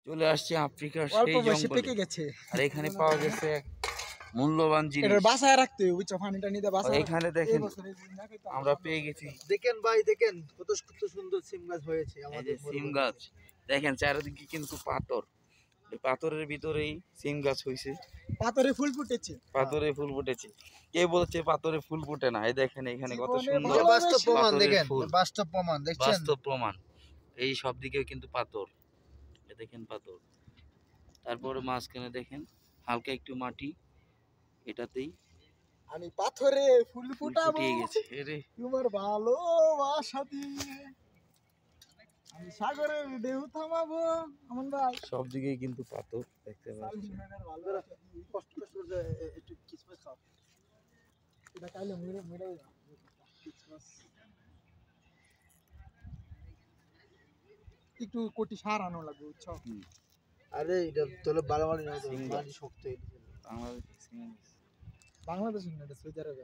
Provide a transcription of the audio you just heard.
চলে আসছে আফ্রিকার অল্প সেই বয়সে জঙ্গলে। পেকে গেছে। আর এখানে পাওয়া গেছে এক মূল্যবান জিনিস। এটা বাসায় রাখতে হবে, বুঝছো? পানিটা নিতে বাসায়। এখানে দেখেন আমরা পেয়ে গেছি, দেখেন ভাই, দেখেন কত সুন্দর সিম গাছ হয়েছে এই যে আমাদের সিম মরুভূমিতে। গাছ। দেখেন চারিদিকে কিন্তু পাথর, এই পাথরের ভিতরেই সিম গাছ হয়েছে। পাথরে ফুল ফুটেছে। পাথরে ফুল ফুটেছে। কে বলছে পাথরে ফুল ফুটে না? এই দেখেন এখানে কত জীবনে সুন্দর এটা বাস্তব প্রমাণ, পাথরের দেখেন ফুল। বাস্তব প্রমাণ দেখছেন। বাস্তব প্রমাণ। এই সব দিকে কিন্তু পাথর, এ দেখেন পাথর। তারপরে মাঝখানে দেখেন হালকা একটু মাটি, এটাতেই আমি পাথরে ফুল ফুল ফুটাবো ফুটিয়ে গেছে। এরে তোমার ভালোবাসা দিয়ে, আমি সাগরের ঢেউ থামাবো। আমন ভাই সব দিকেই কিন্তু পাথর দেখতে পাচ্ছি। ভালোবাসা দিয়ে কষ্ট করে একটু কিসমিস খাও। এটা খাইলে মরে মরে যাবে। একটু কোটি সার আনো লাগবে, বুঝছো? আরে এটা তোলে বাড়াবাড়ি না, তো সিম গাছ। মাটি শক্ত। বাংলাদেশে সিম গাছ। বাংলাদেশ না, এটা সৌদি আরবে।